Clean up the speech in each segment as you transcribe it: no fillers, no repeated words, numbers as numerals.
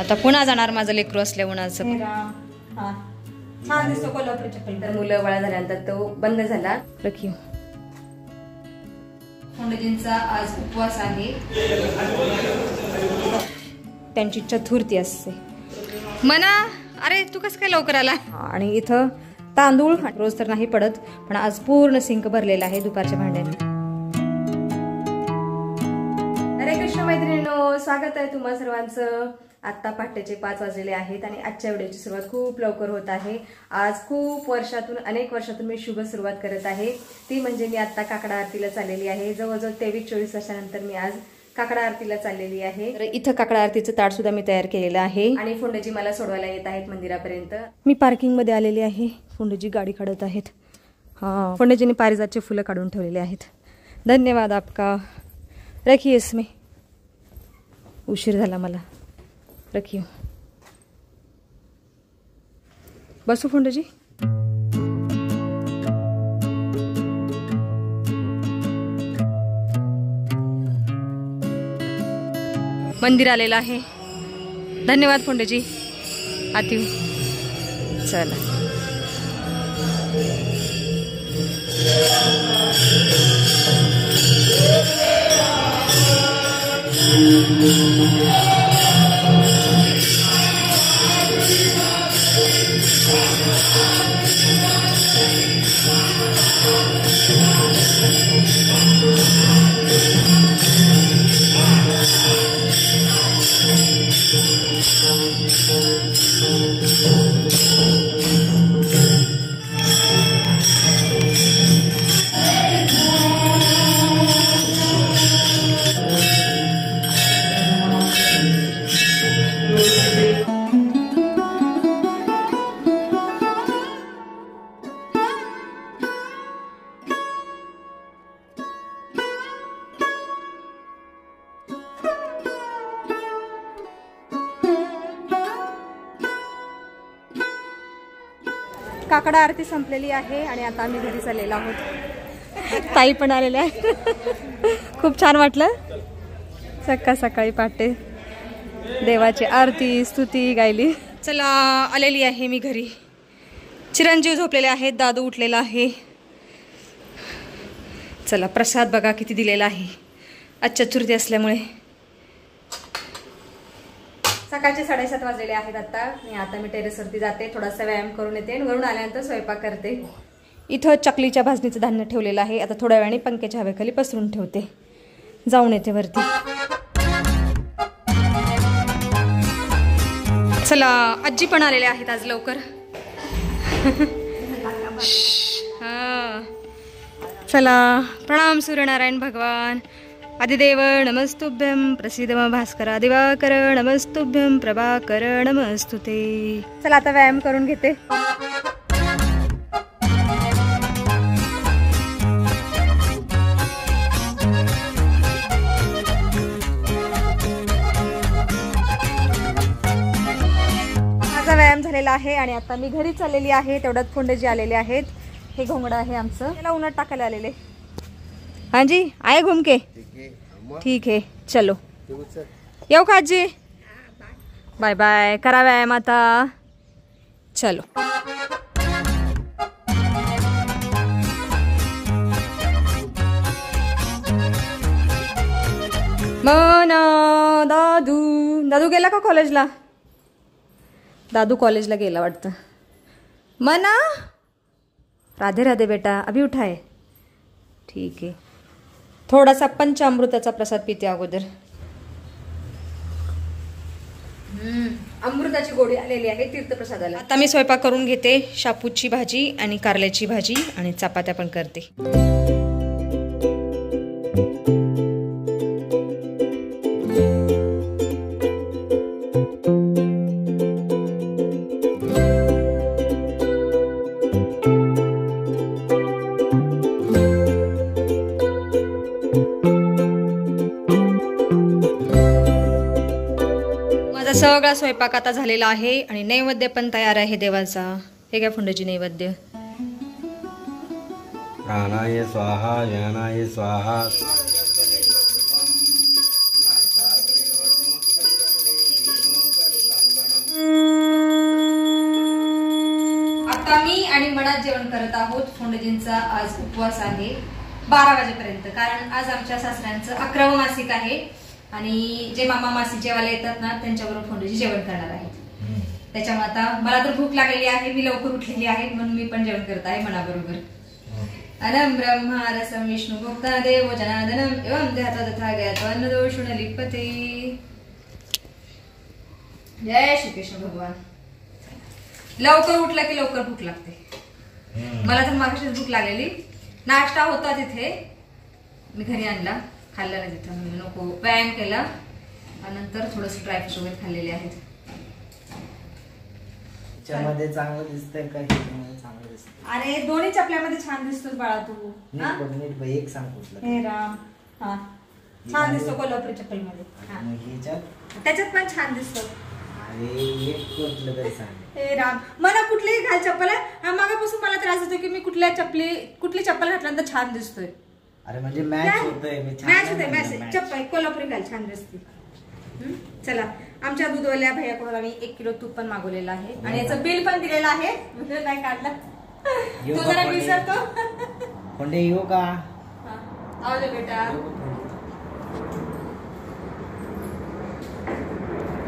आता पुन्हा जाणार माझं लेकरू असल्या उन्हाचं. छान दिसतो कोल्हापूर चप्पल. तर मुलं बाळा झाल्यानंतर तो बंद झाला. रखीव फोंडजींचा आज उपवास आहे. त्यांची चतुर्थी असते. मना अरे तू कसं काय लवकर आला. आणि इथं तांदूळ रोज तर नाही पडत पण आज पूर्ण सिंक भरलेला आहे दुपारच्या भांड्याने. हरे कृष्ण मैत्रिणींनो, स्वागत आहे तुम्हा सर्वांचं. आत्ता पहाटेचे 5 वाजलेले आहेत आणि आजच्या व्हिडिओची सुरुवात खूप लवकर होत आहे. आज खूप अनेक वर्षातून मी शुभ सुरुवात करत आहे. ती म्हणजे मी आत्ता काकडा आरतीला चाललेली आहे. जवळजवळ 23-24 वर्षानंतर मी आज काकडा आरतीला चाललेली आहे. तर इथं काकडा आरतीचं ताट सुद्धा मी तयार केलेलं आहे आणि फोंडजी मला सोडवायला येत आहेत मंदिरापर्यंत. मी पार्किंग मध्ये आलेली आहे. फोंडजी गाडी काढत आहेत. फोंडजीने पारिजातचे फुलं काढून ठेवलेले आहेत. धन्यवाद आपका. रखिएस मी उशीर झाला मला. रखियो बसू फोंडजी. मंदिर आलेलं आहे. धन्यवाद फोंडजी. आती चला. काकडा आरती संपलेली आहे आणि आता आम्ही घरी चाललेलो आहोत. ताई पण आलेल्या आहे. खूप छान वाटलं. सकाळी पहाटे देवाची आरती स्तुती गायली. चला आलेली आहे मी घरी. चिरंजीव झोपलेले आहेत. दादू उठलेला आहे. चला प्रसाद बघा किती दिलेला आहे. आज चतुर्थी असल्यामुळे. सकाळचे 7:30 वाजलेले आहेत आता मी टेरेसवरती जाते. थोडासा व्यायाम करून येते आणि वरून आल्यानंतर स्वयंपाक करते. इथं चकलीच्या भाजणीचं धान्य ठेवलेलं आहे. आता थोड्या वेळाने पंख्याच्या हवेखाली पसरून ठेवते. जाऊन येते वरती. चला आजी पण आलेले आहेत आज लवकर. चला प्रणाम सूर्यनारायण भगवान. आदिदेव नमस्तुभ्यं. प्रसिद्ध भास्करा दिवाकर नमस्तुभ्यं. प्रभाकर नमस्तुते. चला आता व्यायाम करून घेते. माझा व्यायाम झालेला आहे आणि आता मी घरी चाललेली आहे. तेवढ्यात फोंडजी आलेले आहेत. हे घोंगडं आहे आमचं. त्याला उन्हात टाकायला आलेले. हाँ जी आए घूम के. ठीक है चलो येऊ का आजी. Bye bye. करा व्यायाम आता. चलो. मना दादू गेला का कॉलेजला. दादू कॉलेजला गेला वाटतं. मना राधे राधे बेटा अभी उठा है. ठीक आहे. थोडासा पंचामृताचा प्रसाद पिते अगोदर. अमृताची गोडी आलेली आहे तीर्थप्रसादाला. आता मी स्वयंपाक करून घेते. शापूची भाजी आणि कारल्याची भाजी आणि चपात्या पण करते. सगळा स्वयंपाक आता झालेला आहे आणि नैवेद्य पण तयार आहे देवाचा. हे काय फोंडजी नैवेद्य. प्राणाय स्वाहा ज्ञानाय स्वाहा. आता मी आणि मनात जेवण करत आहोत. फोंडेजींचा आज उपवास आहे 12 वाजेपर्यंत, कारण आज आमच्या सासऱ्यांचं 11वं मासिक आहे आणि जे मामा मासिक जेवायला येतात ना त्यांच्याबरोबर फोंडेजी जेवण करणार आहेत. त्याच्यामुळे आता मला तर भूक लागलेली आहे, मी लवकर उठलेली आहे म्हणून मी पण जेवण करत आहे मनाबरोबर. अनम ब्रह्मा रसम विष्णु भोक्ता देव जनार्दनम एवं देहता तथा ज्ञात्वा दोषुण लिप्यते. जय श्री कृष्ण भगवान. लवकर उठलं की लवकर भूक लागते. मला तर मागाशीच भूक लागलेली. नाश्ता होता तिथे, मी घरी आणला, खाल्ला नाही तिथं, मी नको. व्यायाम केला आणि नंतर थोडस ड्रायफ्रुट्स वगैरे खाल्लेले आहेत. मध्ये चांगलं दिसतंय का? चांगलं दिसतंय. अरे दोन्ही चपल्यामध्ये छान दिसतोस बाळा तू. नीट बाई एक सांग कुठलं. हे राम. हा छान दिसतो कोल्हापुरी चप्पल मध्ये. त्याच्यात पण छान दिसतो. अरे एक कुठलं तरी सांग. हे राम, मला कुठलीही घाल चप्पल आहे. हा मागापासून मला त्रास होतो की मी कुठली चप्पल घातल्यानंतर छान दिसतोय. अरे म्हणजे मॅच होतोय. मॅच होतोय. मॅच चप्पल कोल्हापुरी घाल छान दिसते. चला, आमच्या दूधवाल्या भैयाकडून आम्ही 1 किलो तूप पण मागवलेलं आहे आणि याचं बिल पण दिलेलं आहे. नाही काढलं तू जरा विसरतो. कोंडे येऊ का? आवडे बेटा.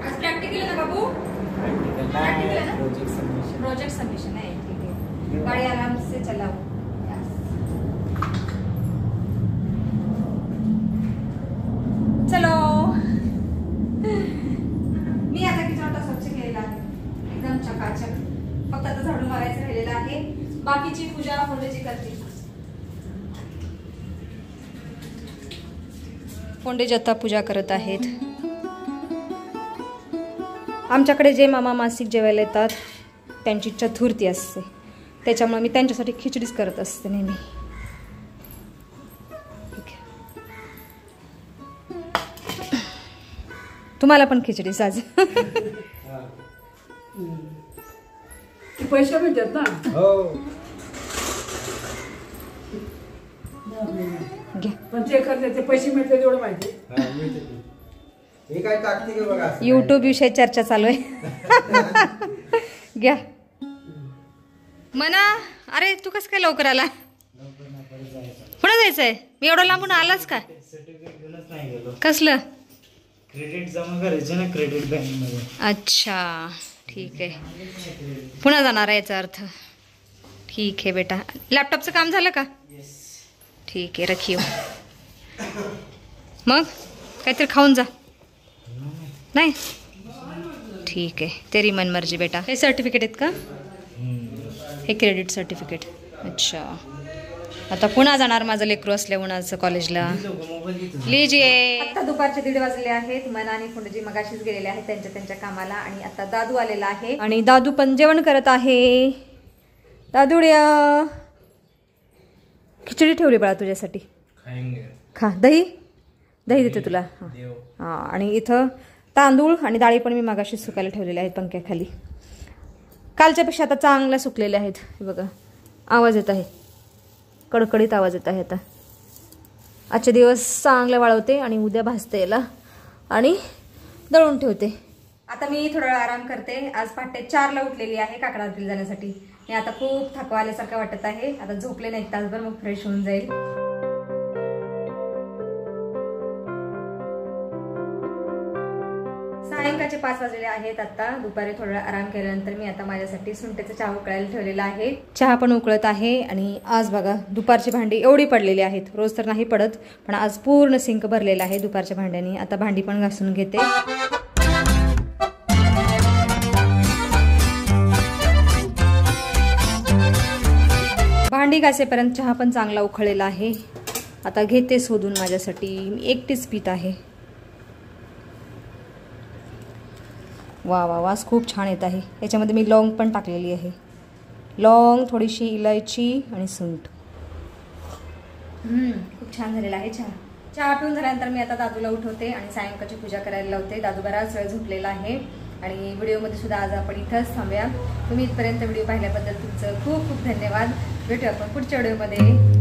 आज प्रॅक्टिकल ना बाबू? प्रोजेक्ट सबमिशन है. ठीक है, गाड़ी आराम से चलाओ. चलो. मी आता किचन वाटा स्वच्छ केलेला आहे एकदम चकाचक. फक्त आता झाडू मारायचं राहिलेलं आहे. बाकीची पूजा फोंडेजी करते. फोंडेजी आता पूजा करत आहेत. आमच्याकडे जे मामा मासिक जेवायला येतात त्यांची चतुर्थी असते, त्याच्यामुळे मी त्यांच्यासाठी खिचडीच करत असते नेहमी. तुम्हाला पण खिचडीच आज. पैसे मिळतात ना. हो घ्या. पण जे करते ते पैसे मिळतात एवढं माहिती. हे काय टाकते का बघा. YouTube विषयी चर्चा चालू आहे. घ्या. मना, अरे तू कसं काय लवकर आला? पुढे जायचंय? मी एवढं लांबून आलाच का? कसलं क्रेडिट जमा करायचे ना क्रेडिट बँक मध्ये. अच्छा ठीक आहे, पुन्हा जाणार आहे याचा अर्थ. ठीक आहे बेटा. लॅपटॉपचं काम झालं का? ठीक आहे, रखियो. मग काहीतरी खाऊन जा. नाही ठीक आहे, तेरी मनमर्जी बेटा. हे सर्टिफिकेट आहेत का? हे क्रेडिट सर्टिफिकेट. अच्छा, आता पुन्हा जाणार माझं लेकरू असल्या उन्हाचं कॉलेजला. लीजिए. आता दुपारचे 1:30 वाजले आहेत. मना आणि फोंडेजी मगाशीच गेलेले आहेत त्यांच्या कामाला आणि आता दादू आलेला आहे आणि दादू पण जेवण करत आहे. दादूड्या, खिचडी ठेवली बाळा तुझ्यासाठी. खा. दही देते तुला. हा, आणि इथं तांदूळ आणि डाळी पण मी मगाशी सुकायला ठेवलेले आहेत पंख्याखाली. कालच्यापेक्षा आता चांगल्या सुकलेल्या आहेत. बघा आवाज येत आहे, कडकडीत आवाज येत आहे. आता आजचे दिवस चांगले वाळवते आणि उद्या भाजते याला आणि दळून ठेवते. आता मी थोडा वेळ आराम करते. आज पहाटे 4ला उठलेली आहे काकडा आरतीला जाण्यासाठी. मी आता खूप थकवा आल्यासारखं वाटत आहे. आता झोपले नाही तासभर, मग फ्रेश होऊन जाईल. सायंकाळचे 5 वाजलेले आहेत. आता दुपारी थोडा वेळ आराम केल्यानंतर मी आता माझ्यासाठी सुंठेचा चहा उकळायला ठेवलेला आहे. चहा पण उकळत आहे आणि आज बघा दुपारची भांडी एवढी पडलेली आहेत. रोज तर नाही पडत, पण आज पूर्ण सिंक भरलेला आहे दुपारच्या भांड्यांनी. आता भांडी पण घासून घेते. भांडी घासेपर्यंत चहा पण चांगला उकळलेला आहे. आता घेते शोधून माझ्यासाठी. मी एकटीच पीत आहे. वा वा, वास खूप छान येत आहे. याच्यामध्ये मी लौंग पण टाकलेली आहे. लौंग, थोडीशी इलायची आणि सुंठ. खूप छान झालेला आहे चहा. चहा पिऊन झाल्यानंतर मी आता दादूला उठवते आणि सायंकाळची पूजा करायला लावते. दादू बराच वेळ झोपलेला आहे आणि व्हिडिओमध्ये सुद्धा आज आपण इथंच थांबूया. तुम्ही इथपर्यंत व्हिडिओ पाहिल्याबद्दल तुमचं खूप खूप धन्यवाद. भेटूया आपण पुढच्या व्हिडिओमध्ये.